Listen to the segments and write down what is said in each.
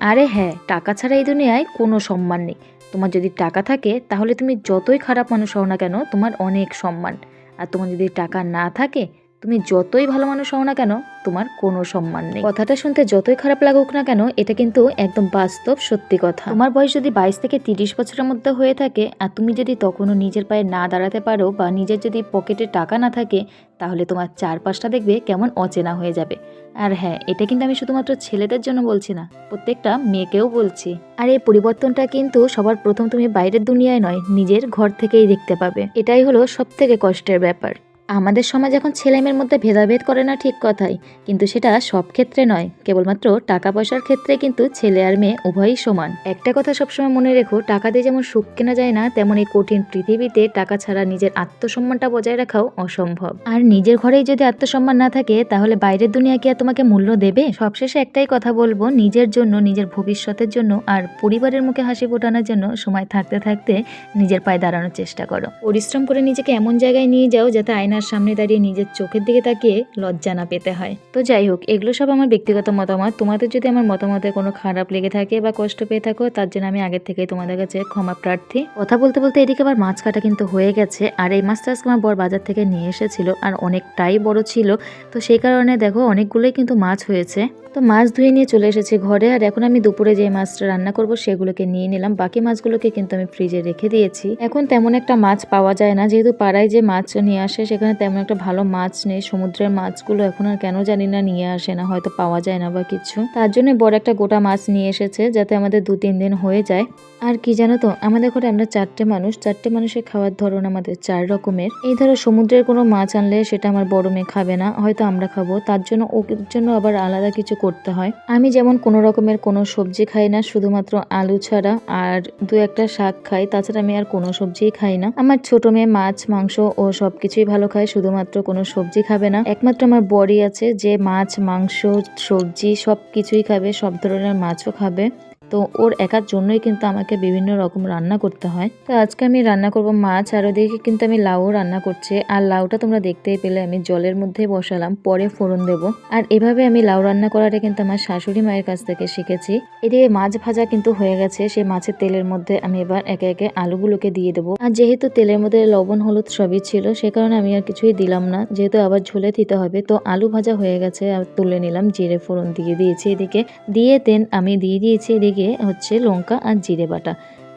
আরে হ্যাঁ, টাকা ছাড়া এই দুনিয়ায় কোনো সম্মান নেই। তোমার যদি টাকা থাকে তাহলে তুমি যতই খারাপ মানুষ হও না কেন তোমার অনেক সম্মান। আর তোমার যদি টাকা না থাকে তুমি যতই ভালো মানুষ হও না কেন তোমার কোনো সম্মান নেই। কথাটা শুনতে যতই খারাপ লাগুক না কেন এটা কিন্তু একদম বাস্তব সত্যি কথা। তোমার বয়স যদি 22 থেকে 30 বছরের মধ্যে হয়ে থাকে আর তুমি যদি তখনও নিজের পায়ে না দাঁড়াতে পারো বা নিজের যদি পকেটে টাকা না থাকে তাহলে তোমার চারপাশটা দেখবে কেমন অচেনা হয়ে যাবে। আর হ্যাঁ, এটা কিন্তু আমি শুধুমাত্র ছেলেদের জন্য বলছি না, প্রত্যেকটা মেয়েকেও বলছি। আর এই পরিবর্তনটা কিন্তু সবার প্রথম তুমি বাইরের দুনিয়ায় নয়, নিজের ঘর থেকেই দেখতে পাবে। এটাই হলো সবথেকে কষ্টের ব্যাপার। আমাদের সমাজ এখন ছেলেমেয়ের মধ্যে ভেদাভেদ করে না ঠিক কথাই, কিন্তু সেটা সব ক্ষেত্রে নয়, কেবলমাত্র টাকা পয়সার ক্ষেত্রে কিন্তু ছেলে আর মেয়ে উভয়ই সমান। একটা কথা সবসময় মনে রেখো, টাকা দিয়ে যেমন সুখ কেনা যায় না, তেমন এই কঠিন পৃথিবীতে টাকা ছাড়া নিজের আত্মসম্মানটা বজায় রাখাও অসম্ভব। আর নিজের ঘরেই যদি আত্মসম্মান না থাকে তাহলে বাইরের দুনিয়া কি আর তোমাকে মূল্য দেবে? সবশেষে একটাই কথা বলবো, নিজের জন্য, নিজের ভবিষ্যতের জন্য আর পরিবারের মুখে হাসি ফোটানোর জন্য সময় থাকতে থাকতে নিজের পায়ে দাঁড়ানোর চেষ্টা করো। পরিশ্রম করে নিজেকে এমন জায়গায় নিয়ে যাও যাতে আয়নার সামনে দাঁড়িয়ে নিজের চোখের দিকে তাকিয়ে লজ্জা না পেতে হয়। তো যাই হোক, এগুলো সব আমার ব্যক্তিগত মতামত। তোমাদের যদি আমার মতামতে কোনো খারাপ লেগে থাকে বা কষ্ট পেয়ে থাকো তার জন্য আমি আগের থেকে তোমাদের কাছে ক্ষমা প্রার্থী। কথা বলতে বলতে এদিকে আবার মাছ কাটা কিন্তু হয়ে গেছে। আর এই মাছটা আজকে আমার বর বাজার থেকে নিয়ে এসেছিল আর অনেকটাই বড় ছিল, তো সেই কারণে দেখো অনেকগুলোই কিন্তু মাছ হয়েছে। তো মাছ ধুয়ে নিয়ে চলে এসেছি ঘরে। আর এখন আমি দুপুরে যে মাছটা রান্না করব সেগুলোকে নিয়ে নিলাম। বাকি মাছগুলোকে কিন্তু আমি ফ্রিজে রেখে দিয়েছি। এখন তেমন একটা মাছ পাওয়া যায় না, যেহেতু পাড়ায় যে মাছ নিয়ে আসে সেখানে তেমন একটা ভালো মাছ নেই। সমুদ্রের মাছগুলো এখন আর কেন জানি না নিয়ে আসে না, হয়তো পাওয়া যায় না বা কিছু। তার জন্য বড় একটা গোটা মাছ নিয়ে এসেছে যাতে আমাদের 2-3 দিন হয়ে যায়। আর কি জানো তো, আমাদের ঘরে আমরা 4টে মানুষ, 4টে মানুষের খাওয়ার ধরন আমাদের 4 রকমের। এই ধরো সমুদ্রের কোনো মাছ আনলে সেটা আমার বড় মেয়ে খাবে না, হয়তো আমরা খাবো, তার জন্য ওর জন্য আবার আলাদা কিছু করতে হয়। আমি যেমন কোনো রকমের কোনো সবজি খাই না, শুধুমাত্র আলু ছাড়া, আর 2-একটা শাক খাই, তাছাড়া আমি আর কোনো সবজিই খাই না। আমার ছোট মেয়ে মাছ মাংস ও সবকিছুই ভালো খায়, শুধুমাত্র কোনো সবজি খাবে না। একমাত্র আমার বরই আছে যে মাছ মাংস সবজি সব কিছুই খাবে, সব ধরনের মাছও খাবে। তো ওর একার জন্যই কিন্তু আমাকে বিভিন্ন রকম রান্না করতে হয়। তো আজকে আমি রান্না করব মাছ, আর ওদিকে কিন্তু আমি লাউ রান্না করছি। আর লাউটা তোমরা দেখতেই পেলে আমি জলের মধ্যে বসালাম, পরে ফোড়ন দেব। আর এভাবে আমি লাউ রান্না করাটা কিন্তু আমার শাশুড়ি মায়ের কাছ থেকে শিখেছি। এদিকে মাছ ভাজা কিন্তু হয়ে গেছে, সেই মাছের তেলের মধ্যে আমি এবার একে একে আলুগুলোকে দিয়ে দেবো। আর যেহেতু তেলের মধ্যে লবণ হলুদ সবই ছিল সে কারণে আমি আর কিছুই দিলাম না, যেহেতু আবার ঝোলে দিতে হবে। তো আলু ভাজা হয়ে গেছে, আর তুলে নিলাম, জিরে ফোড়ন দিয়ে দিয়েছি এদিকে, দিয়ে দেন আমি দিয়ে দিয়েছি এদিকে হচ্ছে লঙ্কা আর জিরে বাটা,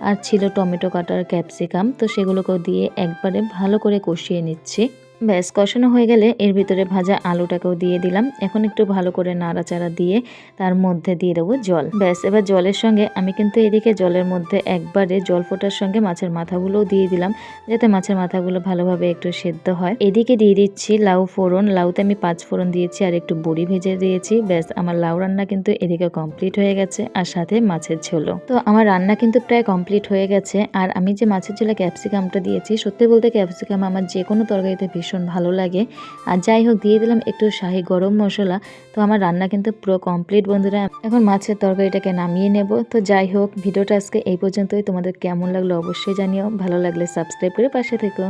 আর ছিল টমেটো কাটার ক্যাপসিকাম। তো সেগুলোকেও দিয়ে একবারে ভালো করে কষিয়ে নিচ্ছি। ব্যাস, কষানো হয়ে গেলে এর ভিতরে ভাজা আলুটাকেও দিয়ে দিলাম। এখন একটু ভালো করে নাড়াচাড়া দিয়ে তার মধ্যে দিয়ে দেবো জল। ব্যাস, এবার জলের সঙ্গে আমি কিন্তু এদিকে জলের মধ্যে একবারে জল ফোটার সঙ্গে মাছের মাথাগুলোও দিয়ে দিলাম, যাতে মাছের মাথাগুলো ভালোভাবে একটু সেদ্ধ হয়। এদিকে দিয়ে দিচ্ছি লাউ ফোড়ন, লাউতে আমি 5 ফোড়ন দিয়েছি আর একটু বড়ি ভেজে দিয়েছি। ব্যাস, আমার লাউ রান্না কিন্তু এদিকে কমপ্লিট হয়ে গেছে, আর সাথে মাছের ঝোলও। তো আমার রান্না কিন্তু প্রায় কমপ্লিট হয়ে গেছে। আর আমি যে মাছের ঝোলে ক্যাপসিকামটা দিয়েছি, সত্যি বলতে ক্যাপসিকাম আমার যে কোনো তরকারিতে ভীষণ ভালো লাগে। আর যাই হোক, দিয়ে দিলাম একটু শাহি গরম মশলা। তো আমার রান্না কিন্তু পুরো কমপ্লিট বন্ধুরা। এখন মাছের তরকারিটাকে নামিয়ে নেব। তো যাই হোক, ভিডিওটা আজকে এই পর্যন্তই। তোমাদের কেমন লাগলো অবশ্যই জানিও, ভালো লাগলে সাবস্ক্রাইব করে পাশে থেকো।